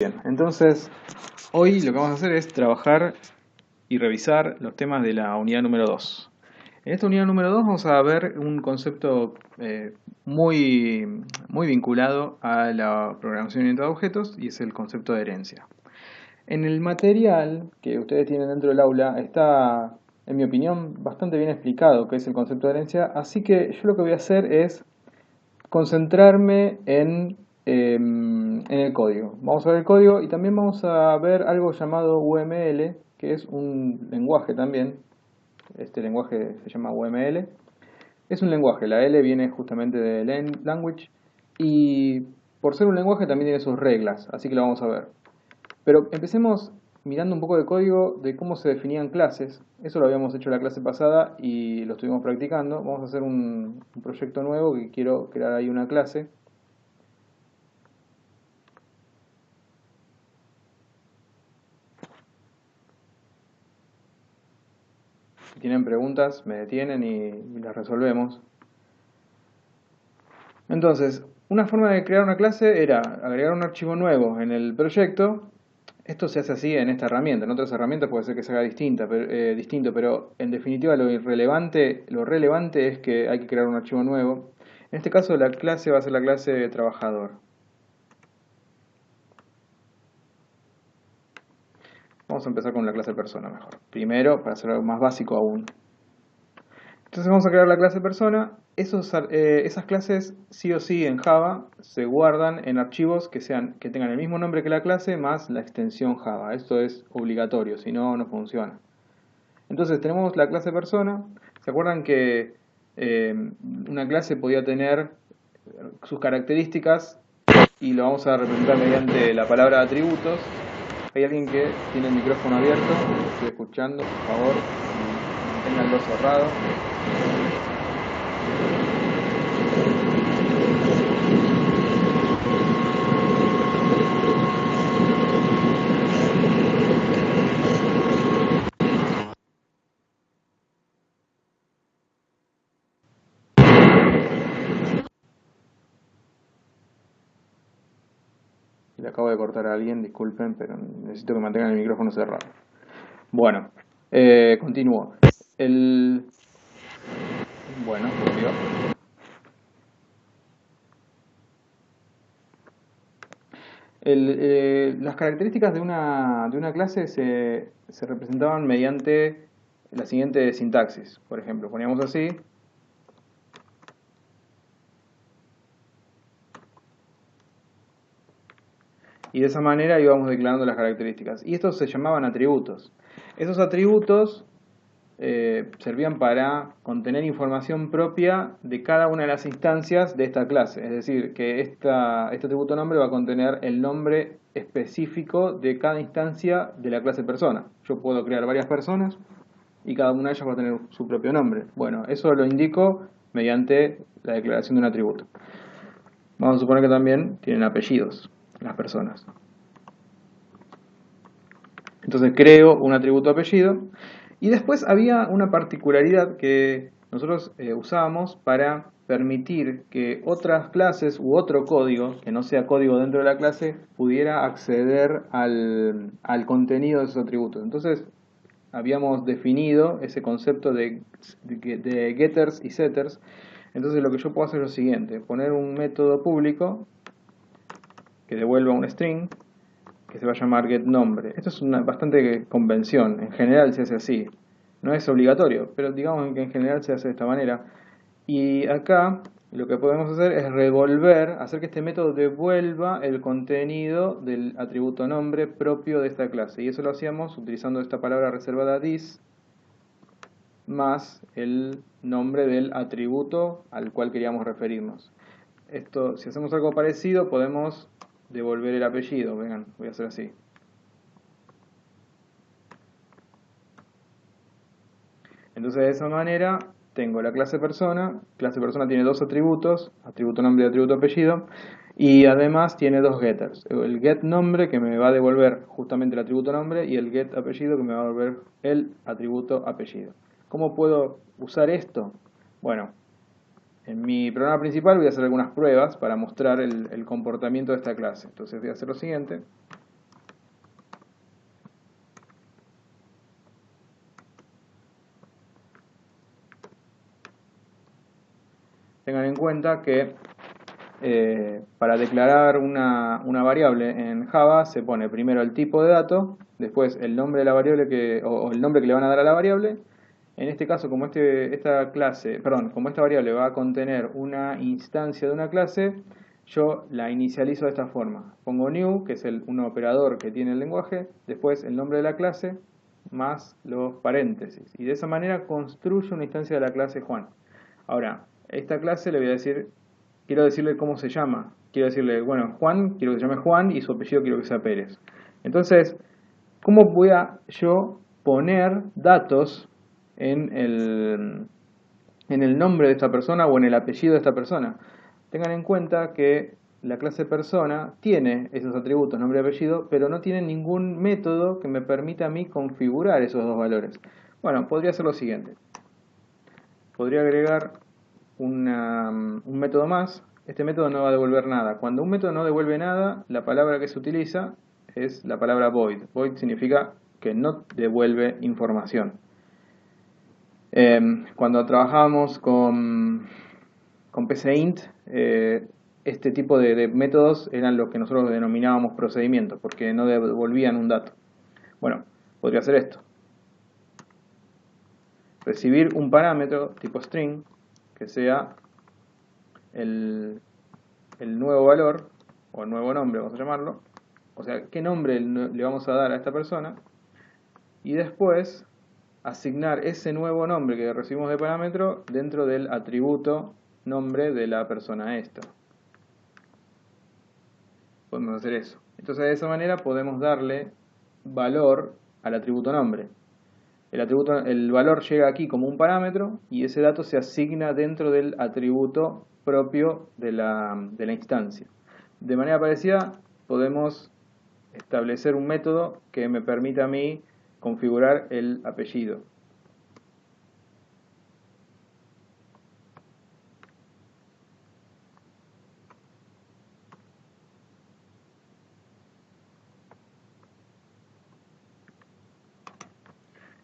Bien, entonces hoy lo que vamos a hacer es trabajar y revisar los temas de la unidad número 2. En esta unidad número 2 vamos a ver un concepto muy vinculado a la programación orientada a objetos y es el concepto de herencia. En el material que ustedes tienen dentro del aula está, en mi opinión, bastante bien explicado qué es el concepto de herencia, así que yo lo que voy a hacer es concentrarme en el código. Vamos a ver el código y también vamos a ver algo llamado UML, que es un lenguaje también. Este lenguaje se llama UML. Es un lenguaje, la L viene justamente de language y por ser un lenguaje también tiene sus reglas, así que lo vamos a ver. Pero empecemos mirando un poco de código de cómo se definían clases. Eso lo habíamos hecho la clase pasada y lo estuvimos practicando. Vamos a hacer un proyecto nuevo que quiero crear ahí una clase. Si tienen preguntas, me detienen y las resolvemos. Entonces, una forma de crear una clase era agregar un archivo nuevo en el proyecto. Esto se hace así en esta herramienta. En otras herramientas puede ser que se haga distinto, pero en definitiva lo relevante es que hay que crear un archivo nuevo. En este caso la clase va a ser la clase de trabajador. Vamos a empezar con la clase persona mejor. Primero, para hacer algo más básico aún. Entonces vamos a crear la clase persona. Esas clases sí o sí en Java se guardan en archivos que tengan el mismo nombre que la clase más la extensión Java. Esto es obligatorio, si no, no funciona. Entonces tenemos la clase persona. ¿Se acuerdan que una clase podía tener sus características y lo vamos a representar mediante la palabra atributos? Hay alguien que tiene el micrófono abierto, lo estoy escuchando, por favor, manténganlo cerrado. Le acabo de cortar a alguien, disculpen, pero necesito que mantengan el micrófono cerrado. Bueno, continúo. Bueno, volvió. Las características de una clase se representaban mediante la siguiente sintaxis. Por ejemplo, poníamos así. Y de esa manera íbamos declarando las características. Y estos se llamaban atributos. Esos atributos servían para contener información propia de cada una de las instancias de esta clase. Es decir, que este atributo nombre va a contener el nombre específico de cada instancia de la clase persona. Yo puedo crear varias personas y cada una de ellas va a tener su propio nombre. Bueno, eso lo indico mediante la declaración de un atributo. Vamos a suponer que también tienen apellidos las personas. Entonces creo un atributo apellido. Y después había una particularidad que nosotros usábamos para permitir que otras clases u otro código, que no sea código dentro de la clase, pudiera acceder al contenido de esos atributos. Entonces habíamos definido ese concepto de getters y setters. Entonces lo que yo puedo hacer es lo siguiente: poner un método público que devuelva un string que se va a llamar getNombre. Esto es bastante convención, en general se hace así. No es obligatorio, pero digamos que en general se hace de esta manera. Y acá lo que podemos hacer es hacer que este método devuelva el contenido del atributo nombre propio de esta clase. Y eso lo hacíamos utilizando esta palabra reservada this más el nombre del atributo al cual queríamos referirnos. Si hacemos algo parecido, podemos devolver el apellido. Vean, voy a hacer así. Entonces de esa manera tengo la clase persona tiene dos atributos, atributo nombre y atributo apellido, y además tiene dos getters, el get nombre que me va a devolver justamente el atributo nombre y el get apellido que me va a devolver el atributo apellido. ¿Cómo puedo usar esto? Bueno, en mi programa principal voy a hacer algunas pruebas para mostrar el comportamiento de esta clase. Entonces voy a hacer lo siguiente. Tengan en cuenta que para declarar una variable en Java se pone primero el tipo de dato, después el nombre de la variable o el nombre que le van a dar a la variable. En este caso, como como esta variable va a contener una instancia de una clase, yo la inicializo de esta forma. Pongo new, que es un operador que tiene el lenguaje, después el nombre de la clase, más los paréntesis. Y de esa manera construyo una instancia de la clase Juan. Ahora, esta clase le voy a decir, quiero decirle cómo se llama. Quiero decirle, bueno, Juan, quiero que se llame Juan y su apellido quiero que sea Pérez. Entonces, ¿cómo voy a yo poner datos en el nombre de esta persona o en el apellido de esta persona? Tengan en cuenta que la clase persona tiene esos atributos, nombre y apellido, pero no tiene ningún método que me permita a mí configurar esos dos valores. Bueno, podría ser lo siguiente. Podría agregar un método más. Este método no va a devolver nada. Cuando un método no devuelve nada, la palabra que se utiliza es la palabra void. Void significa que no devuelve información. Cuando trabajábamos con PCInt, este tipo de métodos eran los que nosotros denominábamos procedimientos, porque no devolvían un dato. Bueno, podría ser esto. Recibir un parámetro tipo string, que sea el nuevo valor, o el nuevo nombre, vamos a llamarlo. O sea, qué nombre le vamos a dar a esta persona. Y después asignar ese nuevo nombre que recibimos de parámetro dentro del atributo nombre de la persona esta. Podemos hacer eso. Entonces de esa manera podemos darle valor al atributo nombre. El valor llega aquí como un parámetro y ese dato se asigna dentro del atributo propio de la instancia. De manera parecida podemos establecer un método que me permita a mí configurar el apellido.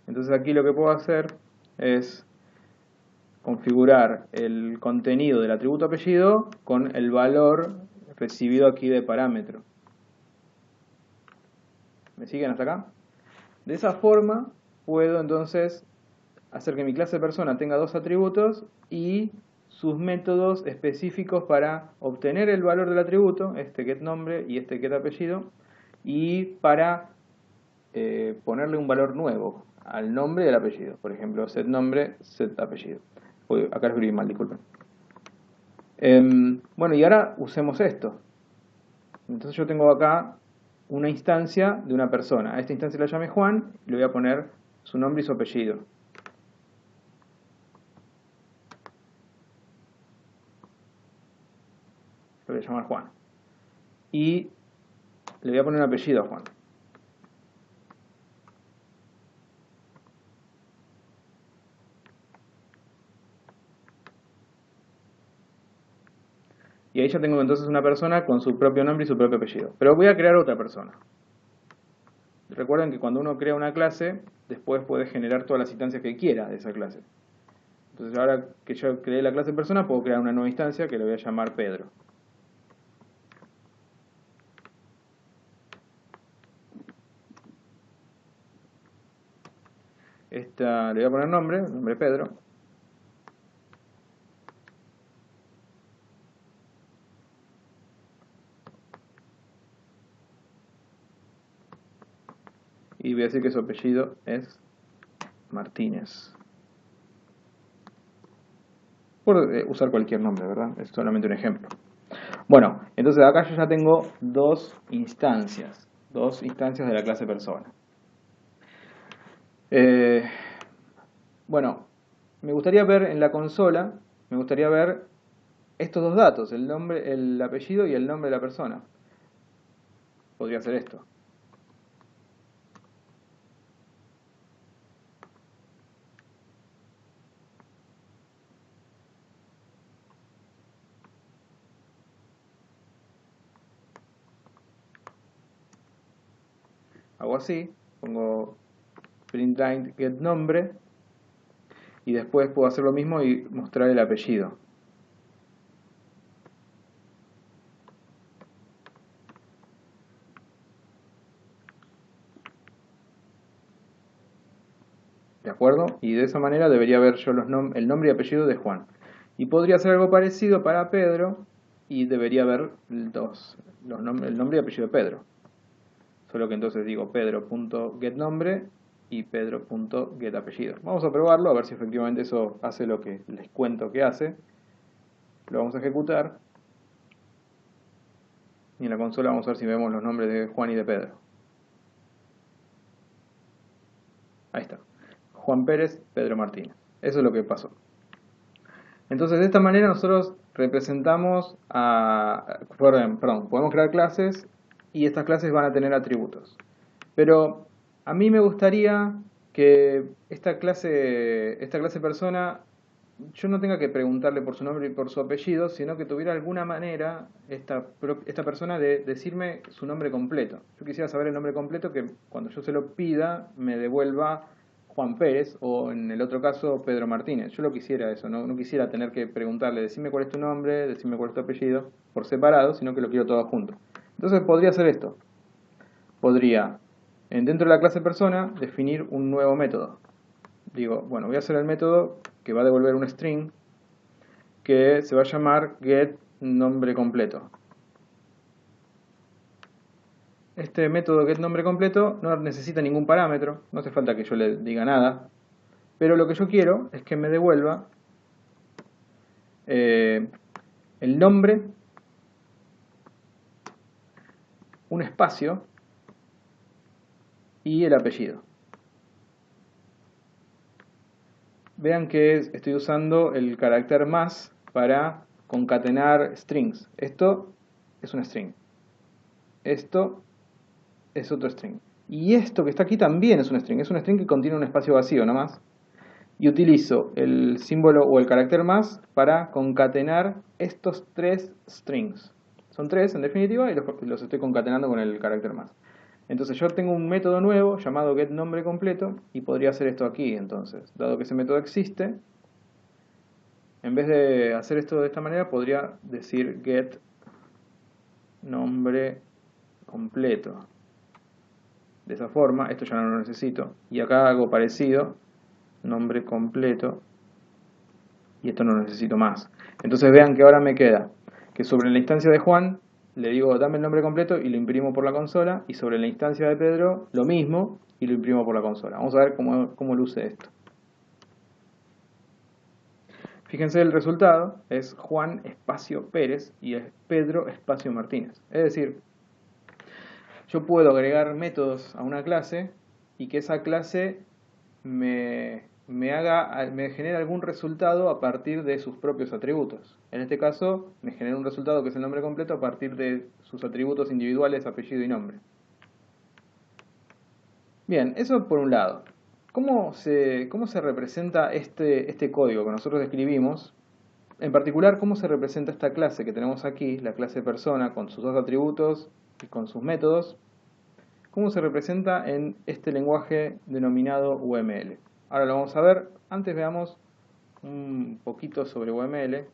Entonces aquí lo que puedo hacer es configurar el contenido del atributo apellido con el valor recibido aquí de parámetro. ¿Me siguen hasta acá? De esa forma puedo entonces hacer que mi clase persona tenga dos atributos y sus métodos específicos para obtener el valor del atributo, este getNombre y este getApellido, y para ponerle un valor nuevo al nombre y al apellido. Por ejemplo, setNombre, setApellido. Uy, acá lo escribí mal, disculpen. Bueno, y ahora usemos esto. Entonces yo tengo acá una instancia de una persona. A esta instancia la llame Juan y le voy a poner su nombre y su apellido. Lo voy a llamar Juan. Y le voy a poner un apellido a Juan. Y ahí ya tengo entonces una persona con su propio nombre y su propio apellido. Pero voy a crear otra persona. Recuerden que cuando uno crea una clase, después puede generar todas las instancias que quiera de esa clase. Entonces ahora que yo creé la clase persona, puedo crear una nueva instancia que le voy a llamar Pedro. Esta le voy a poner nombre Pedro. Y voy a decir que su apellido es Martínez. Por usar cualquier nombre, ¿verdad? Es solamente un ejemplo. Bueno, entonces acá yo ya tengo dos instancias de la clase persona. Bueno, me gustaría ver en la consola, me gustaría ver estos dos datos, el nombre, el apellido y el nombre de la persona. Podría ser esto. Hago así, pongo printLine getNombre y después puedo hacer lo mismo y mostrar el apellido. ¿De acuerdo? Y de esa manera debería ver yo el nombre y apellido de Juan. Y podría hacer algo parecido para Pedro y debería ver el nombre y apellido de Pedro. Solo que entonces digo pedro.getNombre y pedro.getApellido. Vamos a probarlo a ver si efectivamente eso hace lo que les cuento que hace. Lo vamos a ejecutar. Y en la consola vamos a ver si vemos los nombres de Juan y de Pedro. Ahí está. Juan Pérez, Pedro Martínez. Eso es lo que pasó. Entonces de esta manera nosotros representamos podemos crear clases y estas clases van a tener atributos. Pero a mí me gustaría que esta clase persona, yo no tenga que preguntarle por su nombre y por su apellido, sino que tuviera alguna manera esta persona de decirme su nombre completo. Yo quisiera saber el nombre completo, que cuando yo se lo pida me devuelva Juan Pérez o en el otro caso Pedro Martínez. Yo lo quisiera eso, no quisiera tener que preguntarle, decime cuál es tu nombre, decime cuál es tu apellido, por separado, sino que lo quiero todo junto. Entonces podría hacer esto. Podría, dentro de la clase persona, definir un nuevo método. Digo, bueno, voy a hacer el método que va a devolver un string que se va a llamar getNombreCompleto. Este método getNombreCompleto no necesita ningún parámetro, no hace falta que yo le diga nada, pero lo que yo quiero es que me devuelva el nombre, un espacio y el apellido. Vean que estoy usando el carácter más para concatenar strings. Esto es un string. Esto es otro string. Y esto que está aquí también es un string. Es un string que contiene un espacio vacío nomás. Y utilizo el símbolo o el carácter más para concatenar estos tres strings. Son tres en definitiva y los estoy concatenando con el carácter más. Entonces yo tengo un método nuevo llamado getNombreCompleto y podría hacer esto aquí entonces. Dado que ese método existe, en vez de hacer esto de esta manera podría decir getNombreCompleto. De esa forma, esto ya no lo necesito. Y acá hago parecido, nombre completo, y esto no lo necesito más. Entonces vean que ahora me queda que sobre la instancia de Juan le digo dame el nombre completo y lo imprimo por la consola, y sobre la instancia de Pedro lo mismo y lo imprimo por la consola. Vamos a ver cómo luce esto. Fíjense, el resultado es Juan espacio Pérez y es Pedro espacio Martínez. Es decir, yo puedo agregar métodos a una clase y que esa clase me genere algún resultado a partir de sus propios atributos. En este caso, me genera un resultado que es el nombre completo a partir de sus atributos individuales, apellido y nombre. Bien, eso por un lado. ¿Cómo se representa este código que nosotros escribimos? En particular, ¿cómo se representa esta clase que tenemos aquí, la clase persona, con sus dos atributos y con sus métodos? ¿Cómo se representa en este lenguaje denominado UML? Ahora lo vamos a ver. Antes veamos un poquito sobre UML.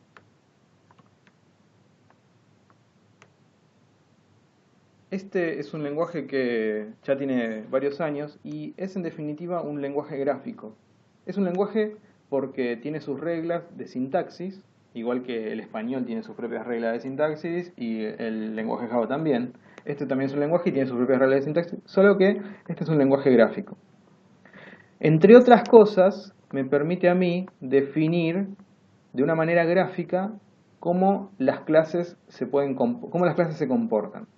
Este es un lenguaje que ya tiene varios años y es en definitiva un lenguaje gráfico. Es un lenguaje porque tiene sus reglas de sintaxis, igual que el español tiene sus propias reglas de sintaxis y el lenguaje Java también. Este también es un lenguaje y tiene sus propias reglas de sintaxis, solo que este es un lenguaje gráfico. Entre otras cosas, me permite a mí definir de una manera gráfica cómo las clases se comportan.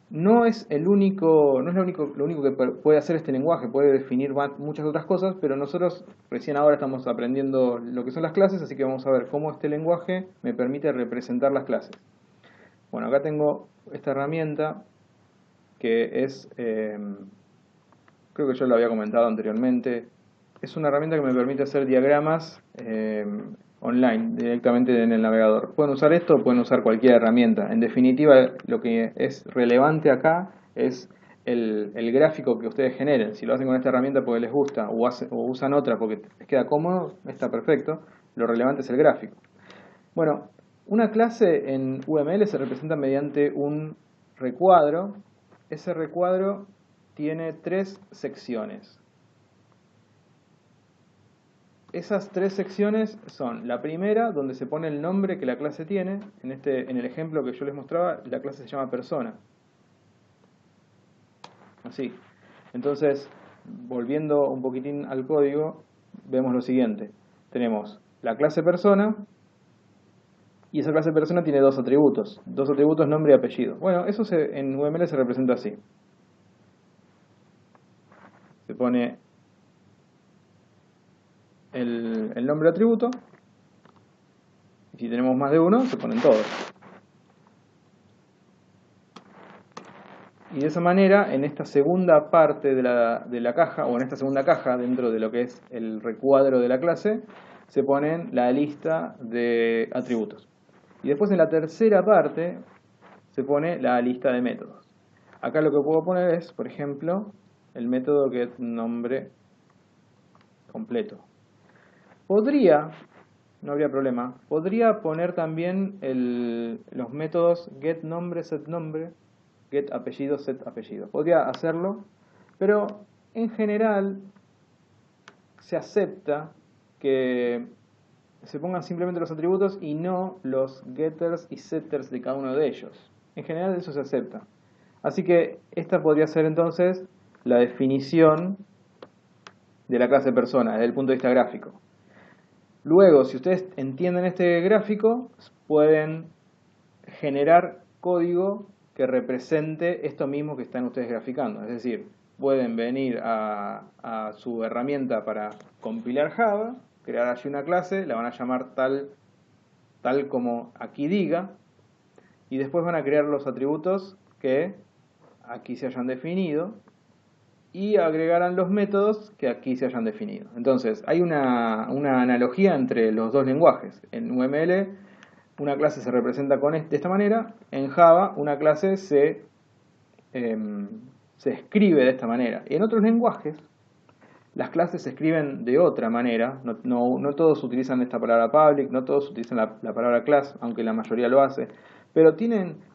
No es lo único que puede hacer este lenguaje, puede definir muchas otras cosas, pero nosotros recién ahora estamos aprendiendo lo que son las clases, así que vamos a ver cómo este lenguaje me permite representar las clases. Bueno, acá tengo esta herramienta que es, creo que yo lo había comentado anteriormente, es una herramienta que me permite hacer diagramas online, directamente en el navegador. Pueden usar esto o pueden usar cualquier herramienta. En definitiva, lo que es relevante acá es el gráfico que ustedes generen. Si lo hacen con esta herramienta porque les gusta o usan otra porque les queda cómodo, está perfecto. Lo relevante es el gráfico. Bueno, una clase en UML se representa mediante un recuadro. Ese recuadro tiene tres secciones. esas tres secciones son la primera, donde se pone el nombre que la clase tiene. En el ejemplo que yo les mostraba, la clase se llama persona. Así. Entonces, volviendo un poquitín al código, vemos lo siguiente. Tenemos la clase persona, y esa clase persona tiene dos atributos nombre y apellido. Bueno, eso en UML se representa así. Se pone el nombre atributo, y si tenemos más de uno, se ponen todos. Y de esa manera, en esta segunda parte de la caja, o en esta segunda caja, dentro de lo que es el recuadro de la clase, se ponen la lista de atributos. Y después en la tercera parte, se pone la lista de métodos. Acá lo que puedo poner es, por ejemplo, el método getNombre completo. Podría, no habría problema, podría poner también los métodos getNombre, setNombre, getApellido, setApellido. Podría hacerlo, pero en general se acepta que se pongan simplemente los atributos y no los getters y setters de cada uno de ellos. En general eso se acepta. Así que esta podría ser entonces la definición de la clase persona desde el punto de vista gráfico. Luego, si ustedes entienden este gráfico, pueden generar código que represente esto mismo que están ustedes graficando. Es decir, pueden venir a su herramienta para compilar Java, crear allí una clase, la van a llamar tal como aquí diga, y después van a crear los atributos que aquí se hayan definido y agregarán los métodos que aquí se hayan definido. Entonces, hay una analogía entre los dos lenguajes. En UML, una clase se representa de esta manera. En Java, una clase se escribe de esta manera. Y en otros lenguajes, las clases se escriben de otra manera. No todos utilizan esta palabra public, no todos utilizan la palabra class, aunque la mayoría lo hace. Pero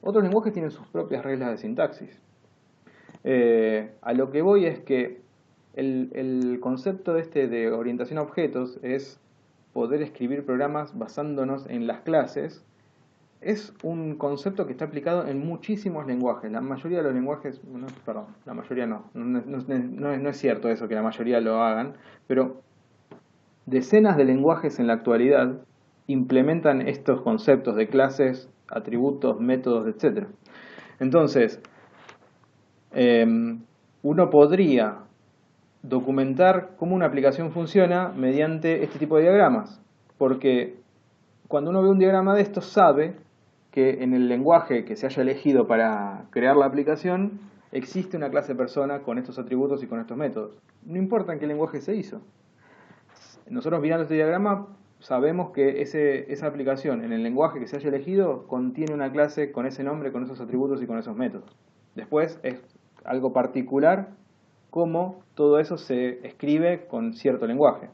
otros lenguajes tienen sus propias reglas de sintaxis. A lo que voy es que el concepto de orientación a objetos es poder escribir programas basándonos en las clases. Es un concepto que está aplicado en muchísimos lenguajes. La mayoría de los lenguajes, la mayoría no es cierto eso que la mayoría lo hagan, pero decenas de lenguajes en la actualidad implementan estos conceptos de clases, atributos, métodos, etc. Entonces, uno podría documentar cómo una aplicación funciona mediante este tipo de diagramas, porque cuando uno ve un diagrama de estos sabe que en el lenguaje que se haya elegido para crear la aplicación existe una clase persona con estos atributos y con estos métodos. No importa en qué lenguaje se hizo. Nosotros mirando este diagrama sabemos que esa aplicación en el lenguaje que se haya elegido contiene una clase con ese nombre, con esos atributos y con esos métodos. Después es algo particular cómo todo eso se escribe con cierto lenguaje.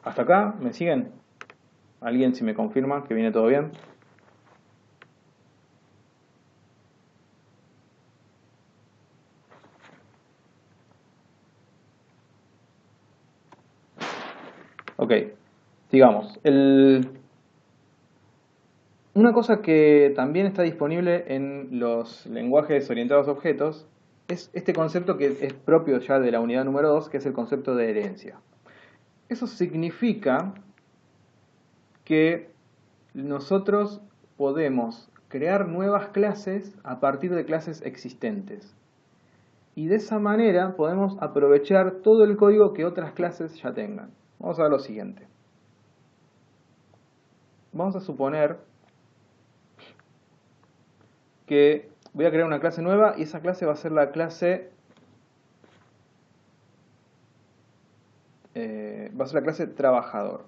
¿Hasta acá? ¿Me siguen? ¿Alguien si me confirma que viene todo bien? Ok, sigamos. Una cosa que también está disponible en los lenguajes orientados a objetos es este concepto que es propio ya de la unidad número 2, que es el concepto de herencia. Eso significa que nosotros podemos crear nuevas clases a partir de clases existentes. Y de esa manera podemos aprovechar todo el código que otras clases ya tengan. Vamos a ver lo siguiente. Vamos a suponer que voy a crear una clase nueva y esa clase va a ser la clase trabajador.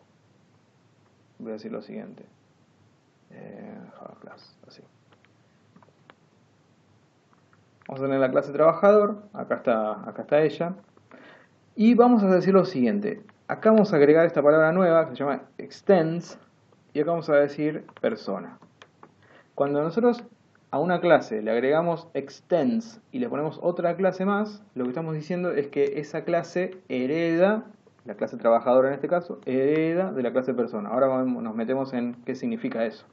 Voy a decir lo siguiente. Java class, así. Vamos a tener la clase trabajador, acá está ella. Y vamos a decir lo siguiente. Acá vamos a agregar esta palabra nueva que se llama extends y acá vamos a decir persona. Cuando nosotros a una clase le agregamos extends y le ponemos otra clase más, lo que estamos diciendo es que esa clase hereda la clase trabajador en este caso, hereda de la clase persona. Ahora nos metemos en qué significa eso.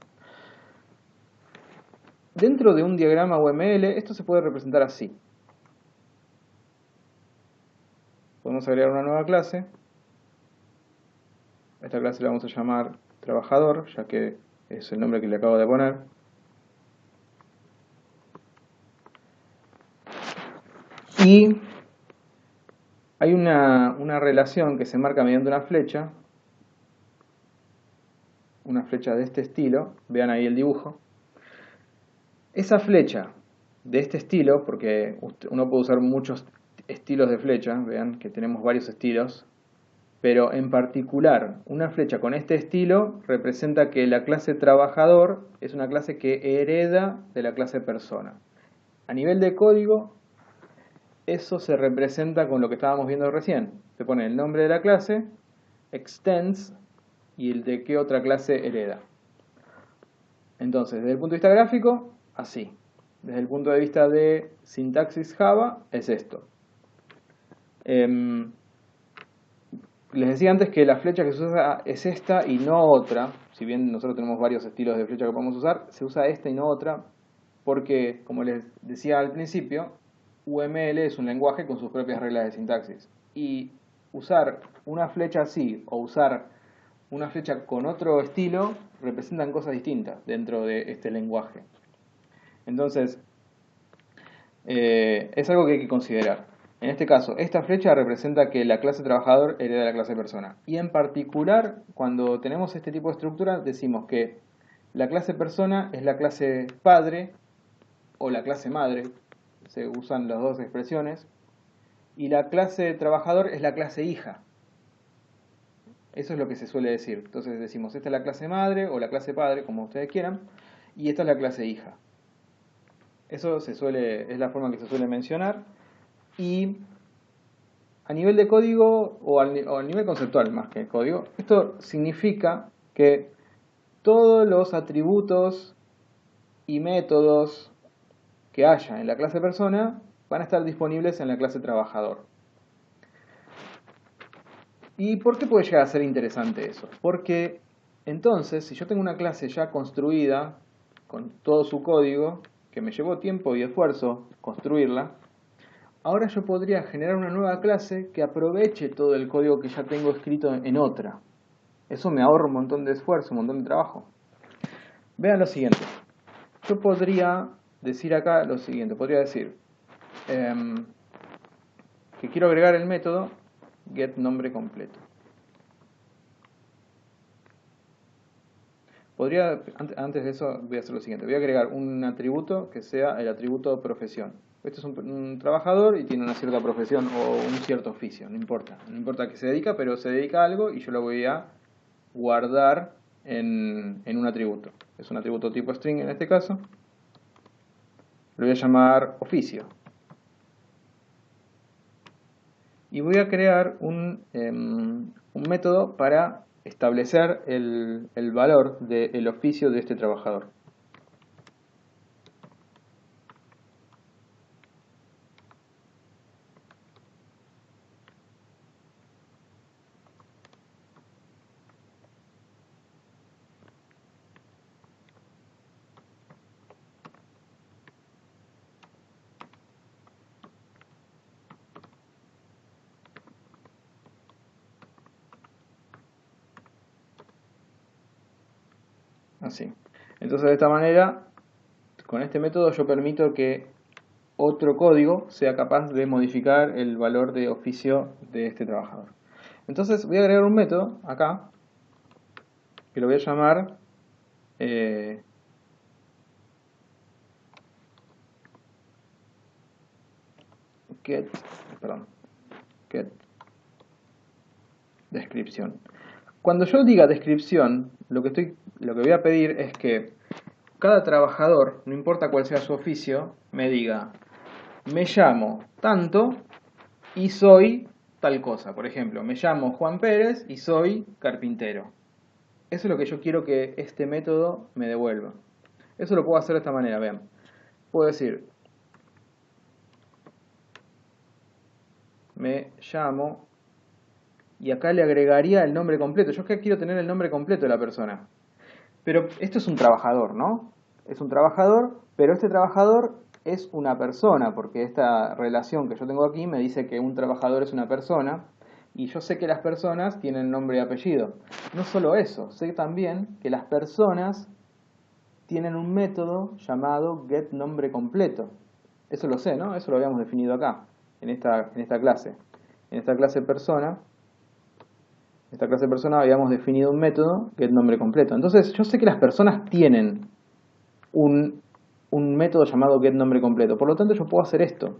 Dentro de un diagrama UML, esto se puede representar así. Podemos agregar una nueva clase. A esta clase la vamos a llamar trabajador, ya que es el nombre que le acabo de poner. Y hay una relación que se marca mediante una flecha de este estilo. Vean ahí el dibujo. Esa flecha de este estilo, porque uno puede usar muchos estilos de flecha, vean que tenemos varios estilos, pero en particular una flecha con este estilo representa que la clase trabajador es una clase que hereda de la clase persona. A nivel de código, eso se representa con lo que estábamos viendo recién. Se pone el nombre de la clase, extends y el de qué otra clase hereda. Entonces, desde el punto de vista gráfico, así. Desde el punto de vista de sintaxis Java, es esto. Les decía antes que la flecha que se usa es esta y no otra. Si bien nosotros tenemos varios estilos de flecha que podemos usar, se usa esta y no otra porque, como les decía al principio, UML es un lenguaje con sus propias reglas de sintaxis. Y usar una flecha así o usar una flecha con otro estilo representan cosas distintas dentro de este lenguaje. Entonces, es algo que hay que considerar. En este caso, esta flecha representa que la clase trabajador hereda de la clase persona. Y en particular, cuando tenemos este tipo de estructura, decimos que la clase persona es la clase padre o la clase madre. Se usan las dos expresiones. Y la clase trabajador es la clase hija. Eso es lo que se suele decir. Entonces decimos, esta es la clase madre o la clase padre, como ustedes quieran, y esta es la clase hija. Eso es la forma que se suele mencionar. Y a nivel de código, o a nivel conceptual más que código, esto significa que todos los atributos y métodos que haya en la clase persona van a estar disponibles en la clase trabajador. ¿Y por qué puede llegar a ser interesante eso? Porque entonces, si yo tengo una clase ya construida, con todo su código, que me llevó tiempo y esfuerzo construirla, ahora yo podría generar una nueva clase que aproveche todo el código que ya tengo escrito en otra. Eso me ahorra un montón de esfuerzo, un montón de trabajo. Vean lo siguiente. Yo podría decir acá lo siguiente. Podría decir que quiero agregar el método getNombre completo. Antes de eso voy a hacer lo siguiente. Voy a agregar un atributo que sea el atributo profesión. Este es un trabajador y tiene una cierta profesión o un cierto oficio, no importa. No importa a qué se dedica, pero se dedica a algo y yo lo voy a guardar en un atributo. Es un atributo tipo string en este caso. Lo voy a llamar oficio. Y voy a crear un método para establecer el valor del oficio de este trabajador. Así. Entonces de esta manera, con este método yo permito que otro código sea capaz de modificar el valor de oficio de este trabajador. Entonces voy a agregar un método acá que lo voy a llamar get descripción. Cuando yo diga descripción, lo que voy a pedir es que cada trabajador, no importa cuál sea su oficio, me diga, me llamo tanto y soy tal cosa. Por ejemplo, me llamo Juan Pérez y soy carpintero. Eso es lo que yo quiero que este método me devuelva. Eso lo puedo hacer de esta manera, vean. Puedo decir, me llamo y acá le agregaría el nombre completo. Yo acá quiero tener el nombre completo de la persona. Pero esto es un trabajador, ¿no? Es un trabajador, pero este trabajador es una persona, porque esta relación que yo tengo aquí me dice que un trabajador es una persona, y yo sé que las personas tienen nombre y apellido. No solo eso, sé también que las personas tienen un método llamado getNombreCompleto. Eso lo sé, ¿no? Eso lo habíamos definido acá, en esta clase. En esta clase persona habíamos definido un método getNombreCompleto. Entonces, yo sé que las personas tienen un método llamado getNombreCompleto. Por lo tanto, yo puedo hacer esto.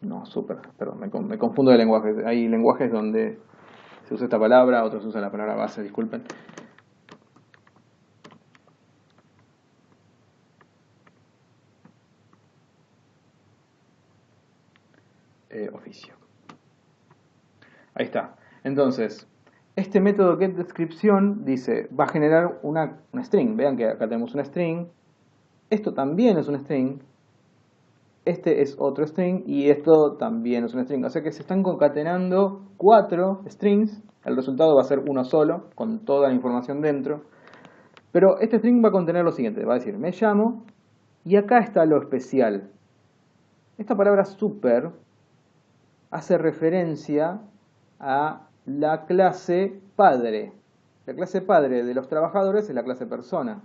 No, súper, perdón, me confundo de lenguajes. Hay lenguajes donde se usa esta palabra, otros usan la palabra base, disculpen. Oficio. Ahí está. Entonces, este método getDescription dice, va a generar una string. Vean que acá tenemos una string. Esto también es un string. Este es otro string y esto también es un string. O sea que se están concatenando 4 strings. El resultado va a ser uno solo, con toda la información dentro. Pero este string va a contener lo siguiente. Va a decir, me llamo, y acá está lo especial. Esta palabra super hace referencia a la clase padre. La clase padre de los trabajadores es la clase persona.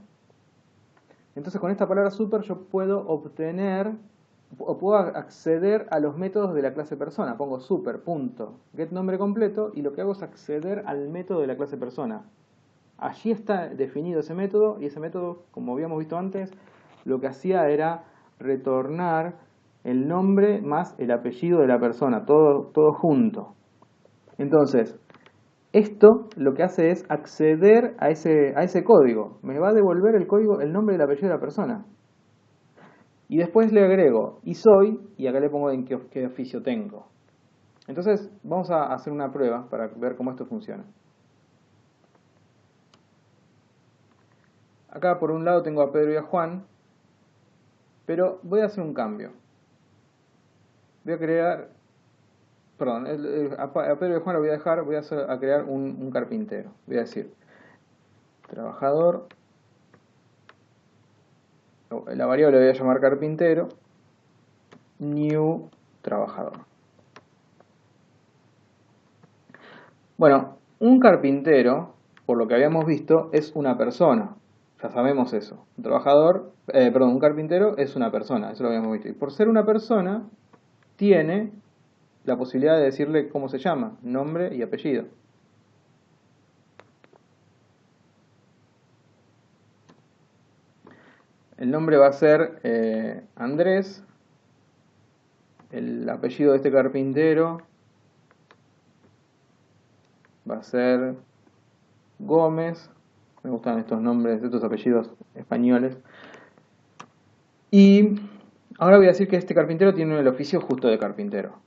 Entonces con esta palabra super yo puedo obtener o puedo acceder a los métodos de la clase persona. Pongo super.getNombreCompleto y lo que hago es acceder al método de la clase persona. Allí está definido ese método y ese método, como habíamos visto antes, lo que hacía era retornar el nombre más el apellido de la persona, todo junto. Entonces, esto lo que hace es acceder a ese código. Me va a devolver el código, el nombre y el apellido de la persona. Y después le agrego y soy, y acá le pongo en qué oficio tengo. Entonces, vamos a hacer una prueba para ver cómo esto funciona. Acá por un lado tengo a Pedro y a Juan, pero voy a hacer un cambio. Voy a crear, perdón, a Pedro y a Juan lo voy a dejar, voy a crear un carpintero. Voy a decir, trabajador, la variable voy a llamar carpintero, new trabajador. Bueno, un carpintero, por lo que habíamos visto, es una persona. Ya sabemos eso. Un carpintero es una persona, eso lo habíamos visto. Y por ser una persona, tiene la posibilidad de decirle cómo se llama, nombre y apellido. El nombre va a ser Andrés, el apellido de este carpintero va a ser Gómez. Me gustan estos nombres, estos apellidos españoles. Y ahora voy a decir que este carpintero tiene el oficio justo de carpintero.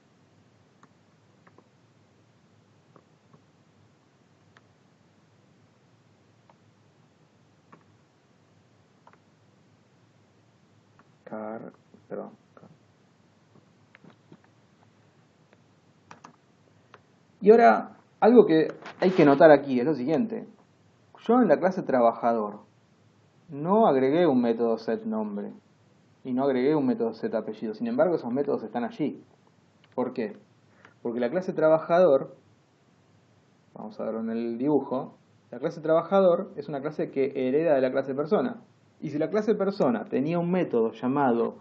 Perdón. Y ahora, algo que hay que notar aquí es lo siguiente. Yo en la clase trabajador no agregué un método setNombre y no agregué un método setApellido. Sin embargo, esos métodos están allí. ¿Por qué? Porque la clase trabajador, vamos a verlo en el dibujo, la clase trabajador es una clase que hereda de la clase persona. Y si la clase persona tenía un método llamado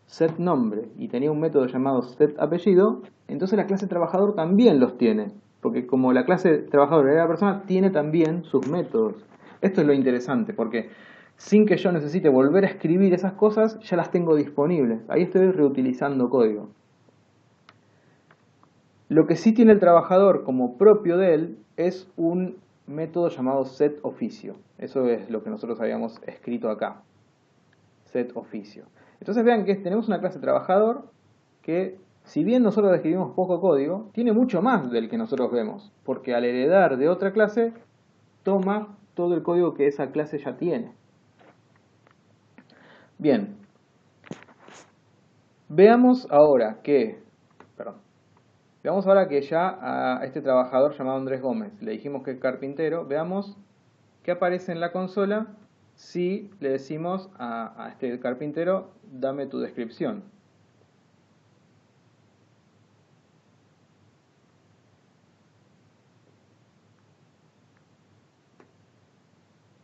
setNombre y tenía un método llamado setApellido, entonces la clase trabajador también los tiene. Porque como la clase trabajador hereda de la persona, tiene también sus métodos. Esto es lo interesante, porque sin que yo necesite volver a escribir esas cosas, ya las tengo disponibles. Ahí estoy reutilizando código. Lo que sí tiene el trabajador como propio de él es un método llamado setOficio. Eso es lo que nosotros habíamos escrito acá. setOficio. Entonces vean que tenemos una clase trabajador que si bien nosotros escribimos poco código, tiene mucho más del que nosotros vemos, porque al heredar de otra clase, toma todo el código que esa clase ya tiene. Bien, veamos ahora que ya a este trabajador llamado Andrés Gómez le dijimos que es carpintero. Veamos qué aparece en la consola si le decimos a este carpintero, dame tu descripción.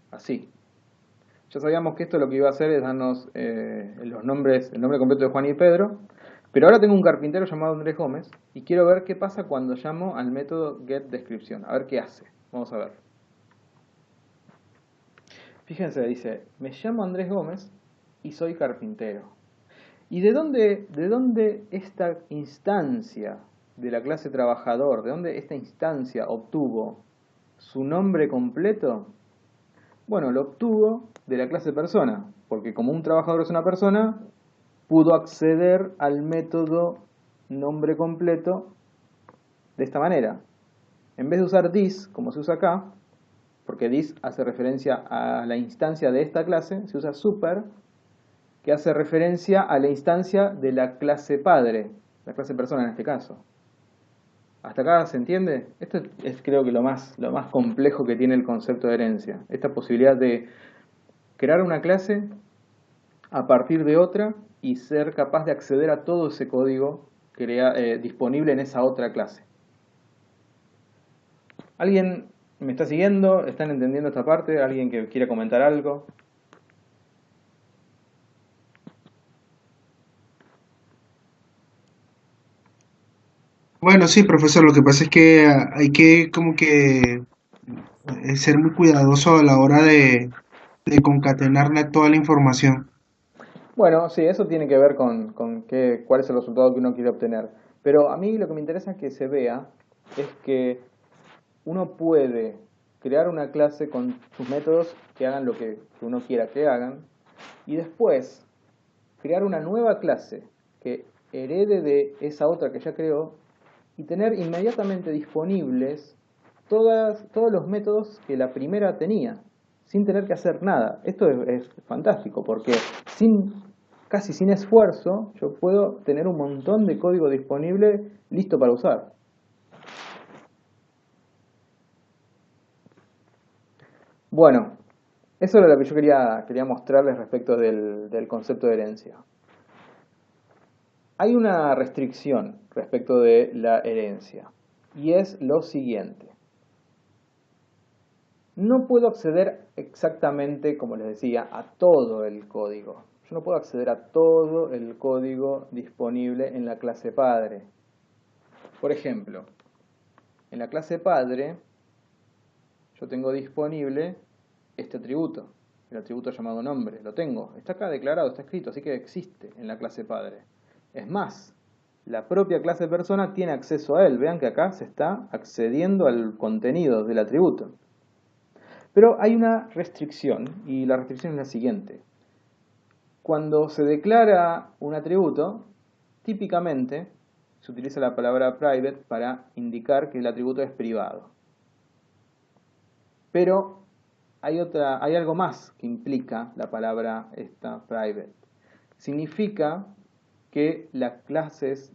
Así. Ya sabíamos que esto lo que iba a hacer es darnos los nombres, el nombre completo de Juan y Pedro, pero ahora tengo un carpintero llamado Andrés Gómez y quiero ver qué pasa cuando llamo al método getDescription. A ver qué hace. Vamos a ver. Fíjense, dice, me llamo Andrés Gómez y soy carpintero. ¿Y de dónde esta instancia de la clase trabajador, de dónde esta instancia obtuvo su nombre completo? Bueno, lo obtuvo de la clase persona, porque como un trabajador es una persona, pudo acceder al método nombre completo de esta manera. En vez de usar this, como se usa acá, porque this hace referencia a la instancia de esta clase, se usa super, que hace referencia a la instancia de la clase padre, la clase persona en este caso. ¿Hasta acá se entiende? Esto es creo que lo más complejo que tiene el concepto de herencia. Esta posibilidad de crear una clase a partir de otra y ser capaz de acceder a todo ese código disponible en esa otra clase. ¿Alguien me está siguiendo? ¿Están entendiendo esta parte? ¿Alguien que quiera comentar algo? Bueno, sí, profesor, lo que pasa es que hay que como que ser muy cuidadoso a la hora de concatenar toda la información. Bueno, sí, eso tiene que ver con cuál es el resultado que uno quiere obtener. Pero a mí lo que me interesa que se vea es que uno puede crear una clase con sus métodos que hagan lo que uno quiera que hagan y después crear una nueva clase que herede de esa otra que ya creó y tener inmediatamente disponibles todos los métodos que la primera tenía, sin tener que hacer nada. Esto es fantástico porque casi sin esfuerzo yo puedo tener un montón de código disponible listo para usar. Bueno, eso era lo que yo quería mostrarles respecto del concepto de herencia. Hay una restricción respecto de la herencia y es lo siguiente. No puedo acceder exactamente, como les decía, a todo el código. Yo no puedo acceder a todo el código disponible en la clase padre. Por ejemplo, en la clase padre yo tengo disponible este atributo, el atributo llamado nombre. Lo tengo, está acá declarado, está escrito, así que existe en la clase padre. Es más, la propia clase persona tiene acceso a él. Vean que acá se está accediendo al contenido del atributo. Pero hay una restricción, y la restricción es la siguiente. Cuando se declara un atributo, típicamente se utiliza la palabra private para indicar que el atributo es privado. Pero hay algo más que implica la palabra esta private. Significa que las clases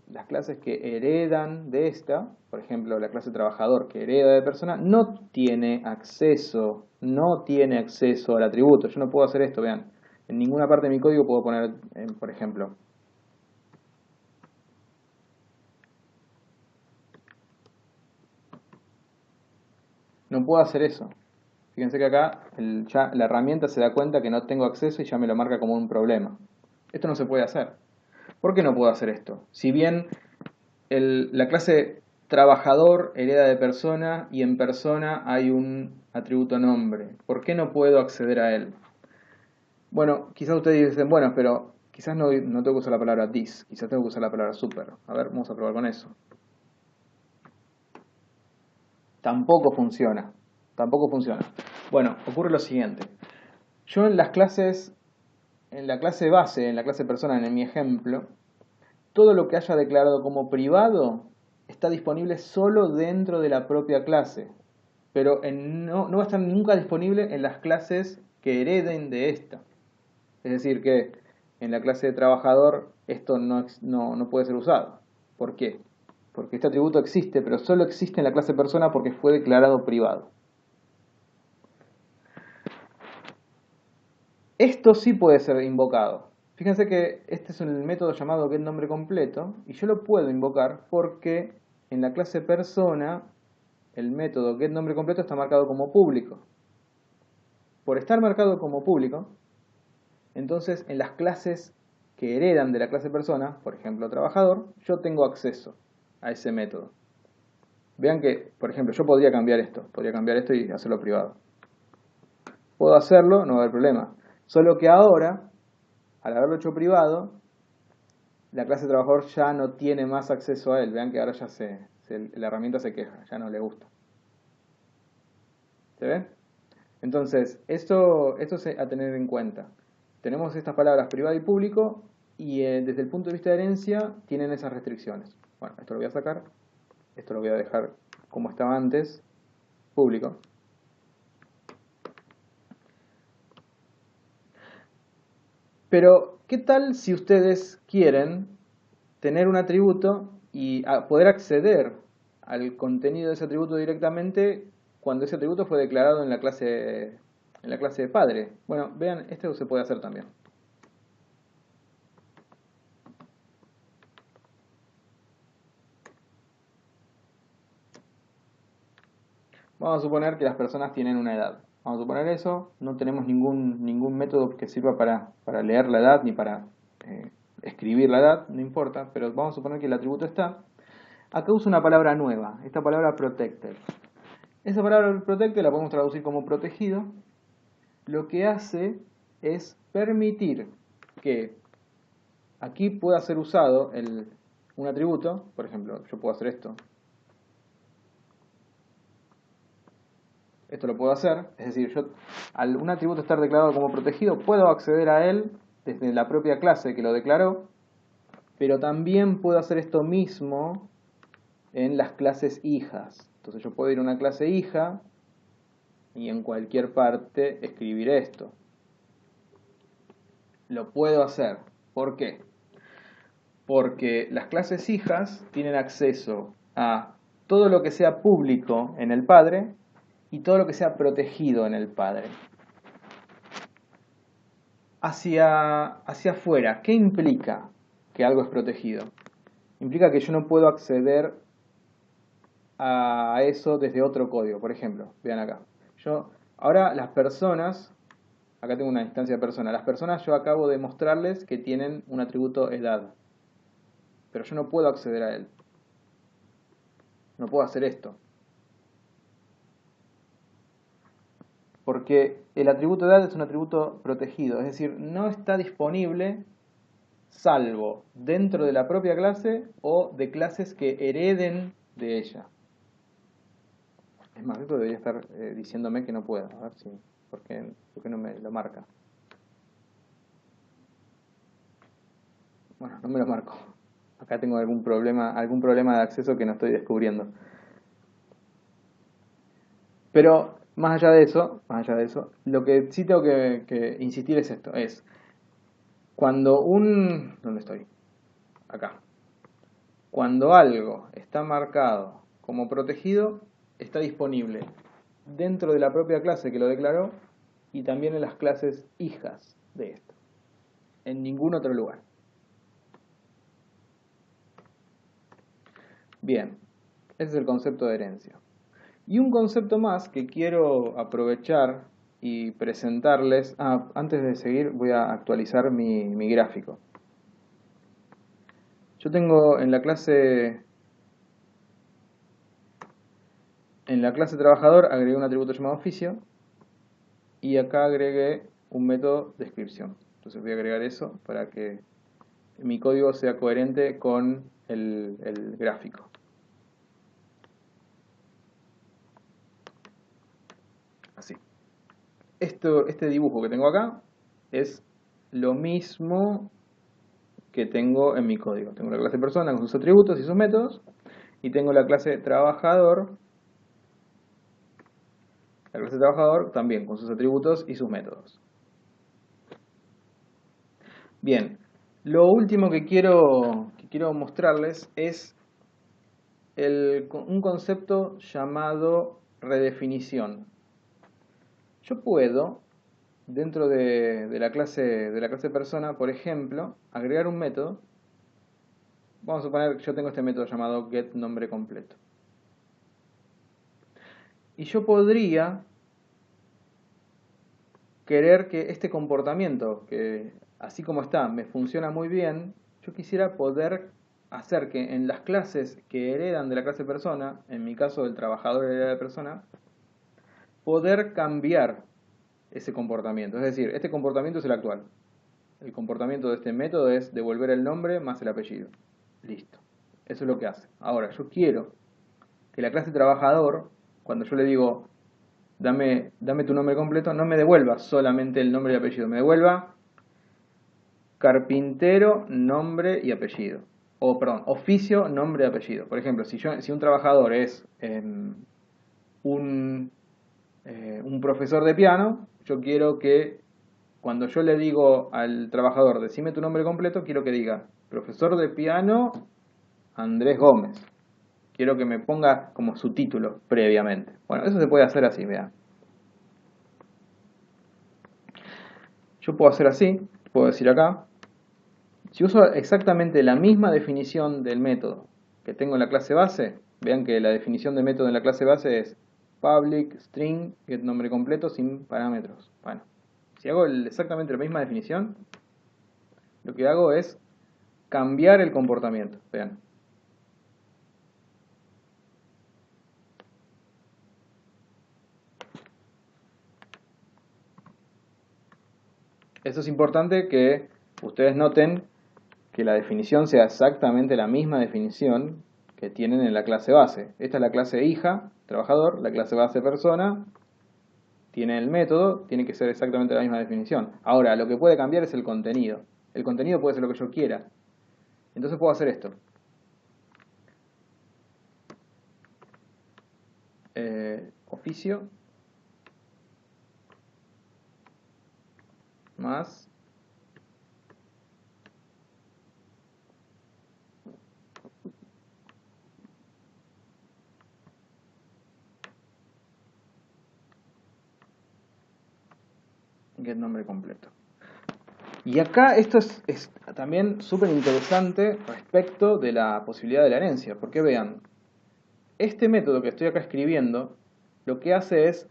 que heredan de esta, por ejemplo la clase trabajador que hereda de persona, no tiene acceso al atributo. Yo no puedo hacer esto, vean. En ninguna parte de mi código puedo poner, por ejemplo, no puedo hacer eso. Fíjense que acá ya la herramienta se da cuenta que no tengo acceso y ya me lo marca como un problema. Esto no se puede hacer. ¿Por qué no puedo hacer esto? Si bien la clase trabajador hereda de persona y en persona hay un atributo nombre. ¿Por qué no puedo acceder a él? Bueno, quizás ustedes dicen, bueno, pero quizás no tengo que usar la palabra this, quizás tengo que usar la palabra super. A ver, vamos a probar con eso. Tampoco funciona. Tampoco funciona. Bueno, ocurre lo siguiente. Yo en la clase base, en la clase persona, en mi ejemplo, todo lo que haya declarado como privado está disponible solo dentro de la propia clase, pero no va a estar nunca disponible en las clases que hereden de esta. Es decir, que en la clase de trabajador esto no puede ser usado. ¿Por qué? Porque este atributo existe, pero solo existe en la clase persona porque fue declarado privado. Esto sí puede ser invocado. Fíjense que este es el método llamado getNombreCompleto y yo lo puedo invocar porque en la clase persona el método getNombreCompleto está marcado como público. Por estar marcado como público, entonces en las clases que heredan de la clase persona, por ejemplo trabajador, yo tengo acceso a ese método. Vean que, por ejemplo, yo podría cambiar esto y hacerlo privado. Puedo hacerlo, no va a haber problema. Solo que ahora, al haberlo hecho privado, la clase trabajador ya no tiene más acceso a él. Vean que ahora ya la herramienta se queja, ya no le gusta. ¿Se ve? Entonces, esto es a tener en cuenta. Tenemos estas palabras privado y público y desde el punto de vista de herencia tienen esas restricciones. Bueno, esto lo voy a sacar, esto lo voy a dejar como estaba antes, público. Pero, ¿qué tal si ustedes quieren tener un atributo y poder acceder al contenido de ese atributo directamente cuando ese atributo fue declarado en la clase de padre? Bueno, vean, esto se puede hacer también. Vamos a suponer que las personas tienen una edad. Vamos a suponer eso, no tenemos ningún método que sirva para leer la edad ni para escribir la edad, no importa, pero vamos a suponer que el atributo está. Acá uso una palabra nueva, esta palabra protected. Esa palabra protected la podemos traducir como protegido. Lo que hace es permitir que aquí pueda ser usado un atributo. Por ejemplo, yo puedo hacer esto. Esto lo puedo hacer, es decir, yo al un atributo estar declarado como protegido puedo acceder a él desde la propia clase que lo declaró, pero también puedo hacer esto mismo en las clases hijas. Entonces yo puedo ir a una clase hija y en cualquier parte escribir esto. Lo puedo hacer. ¿Por qué? Porque las clases hijas tienen acceso a todo lo que sea público en el padre y todo lo que sea protegido en el padre. Hacia afuera, ¿qué implica que algo es protegido? Implica que yo no puedo acceder a eso desde otro código. Por ejemplo, vean acá. Ahora las personas, acá tengo una instancia de persona, las personas yo acabo de mostrarles que tienen un atributo edad, pero yo no puedo acceder a él. No puedo hacer esto. Porque el atributo edad es un atributo protegido, es decir, no está disponible salvo dentro de la propia clase o de clases que hereden de ella. Es más, esto debería estar diciéndome que no puedo. A ver si, ¿por qué no me lo marca? Bueno, no me lo marco. Acá tengo algún problema de acceso que no estoy descubriendo. Pero más allá de eso, lo que sí tengo que insistir es esto, es cuando ¿dónde estoy? Acá. Cuando algo está marcado como protegido, está disponible dentro de la propia clase que lo declaró y también en las clases hijas de esto. En ningún otro lugar. Bien, ese es el concepto de herencia. Y un concepto más que quiero aprovechar y presentarles. Antes de seguir voy a actualizar mi gráfico. Yo tengo en la clase trabajador agregué un atributo llamado oficio y acá agregué un método descripción. Entonces voy a agregar eso para que mi código sea coherente con el gráfico. Así. Este dibujo que tengo acá es lo mismo que tengo en mi código. Tengo la clase persona con sus atributos y sus métodos, y tengo la clase trabajador también con sus atributos y sus métodos. Bien, lo último que quiero mostrarles es un concepto llamado redefinición. Yo puedo, dentro de la clase persona, por ejemplo, agregar un método. Vamos a suponer que yo tengo este método llamado getNombreCompleto. Y yo podría querer que este comportamiento, que así como está, me funciona muy bien, yo quisiera poder hacer que en las clases que heredan de la clase persona, en mi caso el trabajador hereda de persona, poder cambiar ese comportamiento. Es decir, este comportamiento es el actual. El comportamiento de este método es devolver el nombre más el apellido. Listo. Eso es lo que hace. Ahora, yo quiero que la clase trabajador, cuando yo le digo dame tu nombre completo, no me devuelva solamente el nombre y apellido, me devuelva carpintero, nombre y apellido. O, perdón, oficio, nombre y apellido. Por ejemplo, si un trabajador es un profesor de piano, yo quiero que cuando yo le digo al trabajador, decime tu nombre completo, quiero que diga profesor de piano Andrés Gómez. Quiero que me ponga como su título previamente. Bueno, eso se puede hacer así, vean. Yo puedo hacer así, puedo decir acá. Si uso exactamente la misma definición del método que tengo en la clase base, vean que la definición de método en la clase base es public string getNombre completo sin parámetros. Bueno, si hago exactamente la misma definición, lo que hago es cambiar el comportamiento. Vean. Esto es importante que ustedes noten que la definición sea exactamente la misma definición que tienen en la clase base. Esta es la clase hija, trabajador, la clase base persona, tiene el método, tiene que ser exactamente la misma definición. Ahora, lo que puede cambiar es el contenido. El contenido puede ser lo que yo quiera. Entonces puedo hacer esto. Oficio más getNombre completo. Y acá esto es también súper interesante respecto de la posibilidad de la herencia, porque vean, este método que estoy acá escribiendo, lo que hace es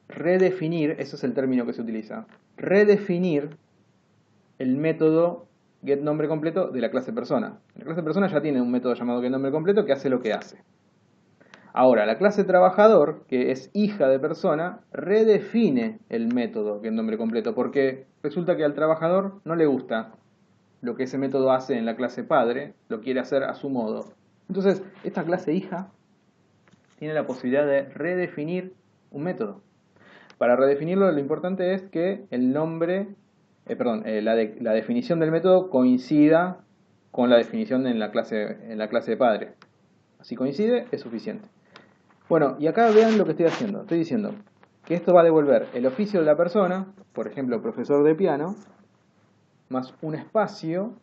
redefinir, eso es el término que se utiliza, redefinir el método getNombreCompleto de la clase persona. La clase persona ya tiene un método llamado getNombreCompleto que hace lo que hace. Ahora, la clase trabajador, que es hija de persona, redefine el método getNombreCompleto, porque resulta que al trabajador no le gusta lo que ese método hace en la clase padre, lo quiere hacer a su modo. Entonces, esta clase hija tiene la posibilidad de redefinir un método. Para redefinirlo, lo importante es que el nombre, la definición del método coincida con la definición en la clase de padre. Si coincide, es suficiente. Bueno, y acá vean lo que estoy haciendo. Estoy diciendo que esto va a devolver el oficio de la persona, por ejemplo, profesor de piano, más un espacio,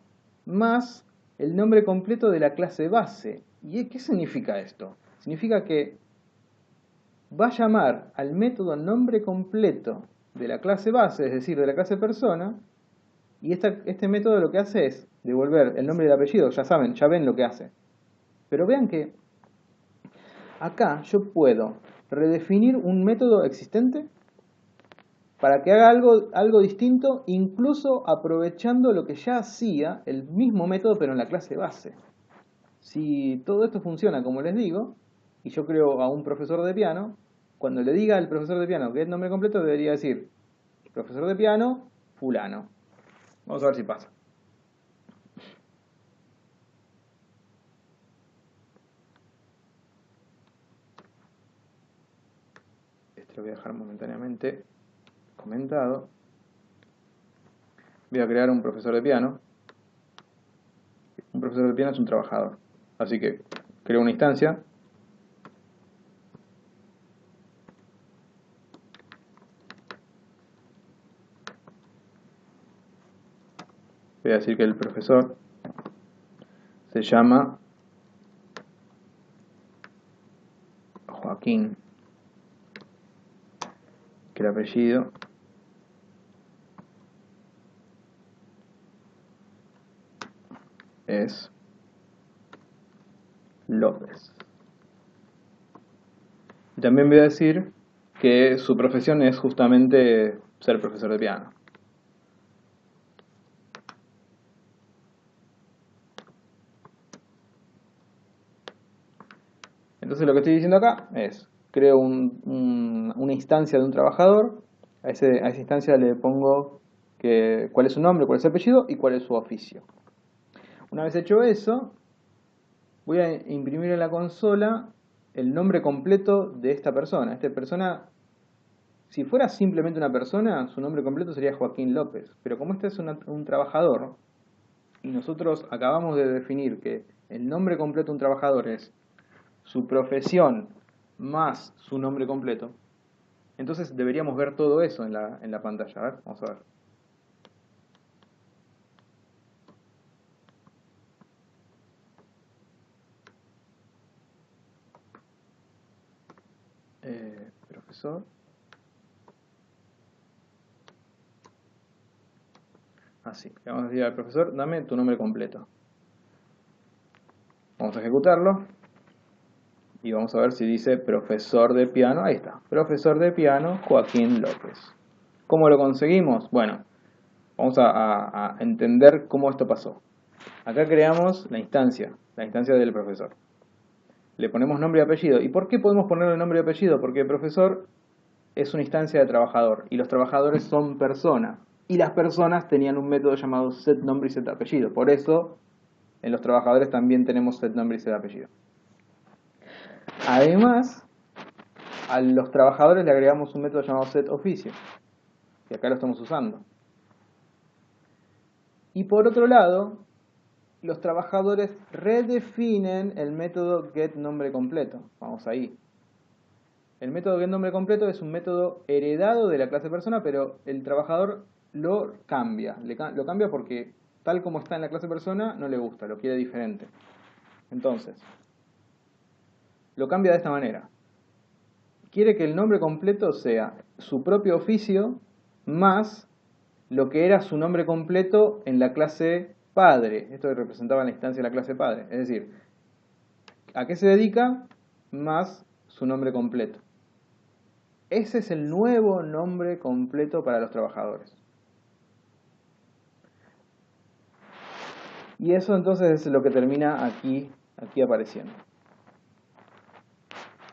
más el nombre completo de la clase base. ¿Y qué significa esto? Significa que va a llamar al método nombre completo de la clase base, es decir, de la clase persona, y este método lo que hace es devolver el nombre y el apellido, ya saben, ya ven lo que hace. Pero vean que acá yo puedo redefinir un método existente para que haga algo distinto, incluso aprovechando lo que ya hacía el mismo método, pero en la clase base. Si todo esto funciona como les digo, y yo creo a un profesor de piano, cuando le diga al profesor de piano que es nombre completo, debería decir profesor de piano, fulano. Vamos a ver si pasa. Este lo voy a dejar momentáneamente comentado. Voy a crear un profesor de piano. profesor de piano es un trabajador. Así que creo una instancia. Voy a decir que el profesor se llama Joaquín, que el apellido es López. Y también voy a decir que su profesión es justamente ser profesor de piano. Entonces lo que estoy diciendo acá es, creo una instancia de un trabajador, a esa instancia le pongo cuál es su nombre, cuál es su apellido y cuál es su oficio. Una vez hecho eso, voy a imprimir en la consola el nombre completo de esta persona. Esta persona, si fuera simplemente una persona, su nombre completo sería Joaquín López. Pero como este es un trabajador, y nosotros acabamos de definir que el nombre completo de un trabajador es su profesión más su nombre completo, entonces deberíamos ver todo eso en la pantalla. A ver, vamos a ver. Profesor. Así, le vamos a decir al profesor, dame tu nombre completo. Vamos a ejecutarlo y vamos a ver si dice profesor de piano. Ahí está, profesor de piano Joaquín López. ¿Cómo lo conseguimos? Bueno, vamos a entender cómo esto pasó. Acá creamos la instancia del profesor. Le ponemos nombre y apellido. ¿Y por qué podemos ponerle nombre y apellido? Porque el profesor es una instancia de trabajador y los trabajadores son personas. Y las personas tenían un método llamado set nombre y set apellido. Por eso en los trabajadores también tenemos set nombre y set apellido. Además, a los trabajadores le agregamos un método llamado set oficio, y acá lo estamos usando. Y por otro lado, los trabajadores redefinen el método getNombreCompleto. Vamos ahí. El método getNombreCompleto es un método heredado de la clase persona, pero el trabajador lo cambia. Lo cambia porque tal como está en la clase persona no le gusta, lo quiere diferente. Entonces, lo cambia de esta manera. Quiere que el nombre completo sea su propio oficio más lo que era su nombre completo en la clase padre. Esto que representaba la instancia de la clase padre. Es decir, ¿a qué se dedica? Más su nombre completo. Ese es el nuevo nombre completo para los trabajadores. Y eso entonces es lo que termina aquí apareciendo.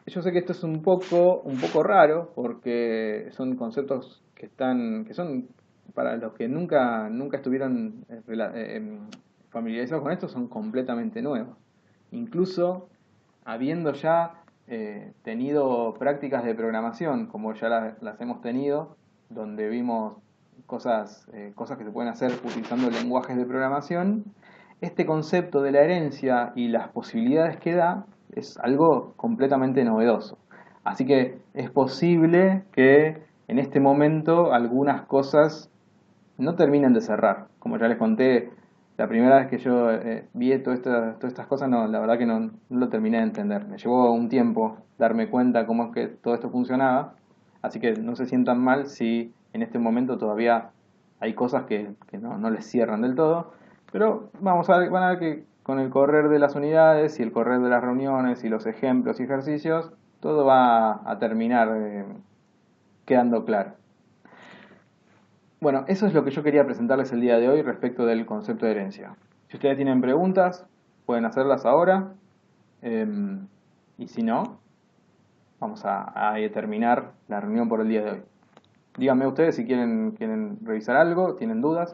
Yo sé que esto es un poco raro porque son conceptos que son para los que nunca estuvieron familiarizados con esto, son completamente nuevos. Incluso habiendo ya tenido prácticas de programación, como ya las hemos tenido, donde vimos cosas que se pueden hacer utilizando lenguajes de programación, este concepto de la herencia y las posibilidades que da es algo completamente novedoso. Así que es posible que en este momento algunas cosas no terminen de cerrar. Como ya les conté, la primera vez que yo vi todas estas cosas, no, la verdad que no lo terminé de entender. Me llevó un tiempo darme cuenta cómo es que todo esto funcionaba. Así que no se sientan mal si en este momento todavía hay cosas que no les cierran del todo. Pero van a ver que con el correr de las unidades y el correr de las reuniones y los ejemplos y ejercicios, todo va a terminar quedando claro. Bueno, eso es lo que yo quería presentarles el día de hoy respecto del concepto de herencia. Si ustedes tienen preguntas, pueden hacerlas ahora. Y si no, vamos a terminar la reunión por el día de hoy. Díganme ustedes si quieren revisar algo, tienen dudas.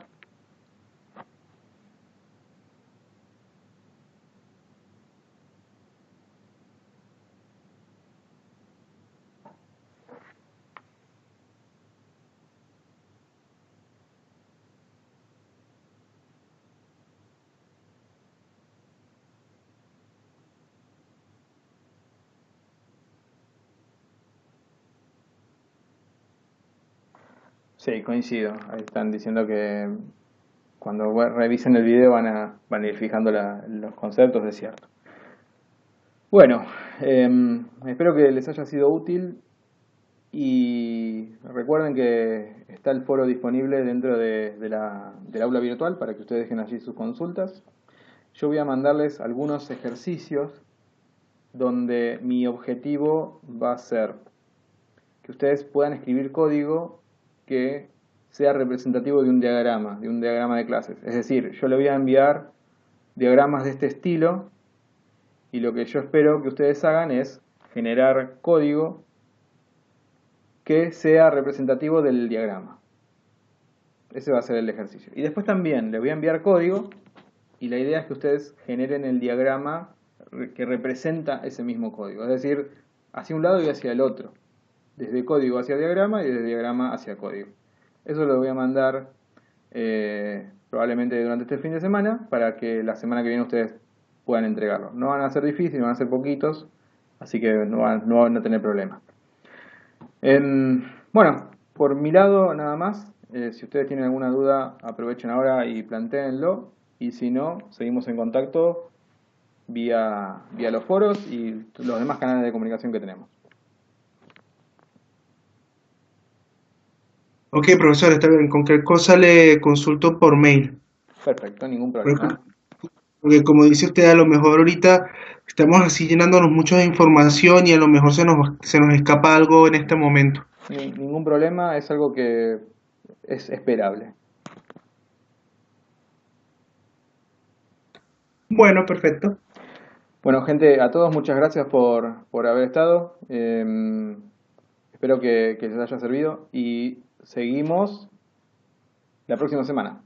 Sí, coincido. Ahí están diciendo que cuando revisen el video van a ir fijando los conceptos, es cierto. Bueno, espero que les haya sido útil y recuerden que está el foro disponible dentro del aula virtual para que ustedes dejen allí sus consultas. Yo voy a mandarles algunos ejercicios donde mi objetivo va a ser que ustedes puedan escribir código que sea representativo de un diagrama de clases. Es decir, yo le voy a enviar diagramas de este estilo y lo que yo espero que ustedes hagan es generar código que sea representativo del diagrama. Ese va a ser el ejercicio. Y después también les voy a enviar código y la idea es que ustedes generen el diagrama que representa ese mismo código. Es decir, hacia un lado y hacia el otro. Desde código hacia diagrama y desde diagrama hacia código. Eso lo voy a mandar probablemente durante este fin de semana para que la semana que viene ustedes puedan entregarlo. No van a ser difíciles, van a ser poquitos, así que no van a tener problema. Bueno, por mi lado nada más. Si ustedes tienen alguna duda, aprovechen ahora y plantéenlo. Y si no, seguimos en contacto vía los foros y los demás canales de comunicación que tenemos. Ok, profesor, está bien. Cualquier cosa le consulto por mail. Perfecto, ningún Porque, problema. porque como dice usted, a lo mejor ahorita estamos así llenándonos mucho de información y a lo mejor se nos escapa algo en este momento. Ningún problema, es algo que es esperable. Bueno, perfecto. Bueno, gente, a todos muchas gracias por haber estado. Espero que les haya servido y seguimos la próxima semana.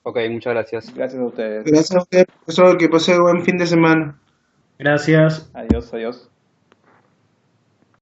Ok, muchas gracias. Gracias a ustedes. Gracias a usted, profesor. Que pase buen fin de semana. Gracias. Adiós, adiós.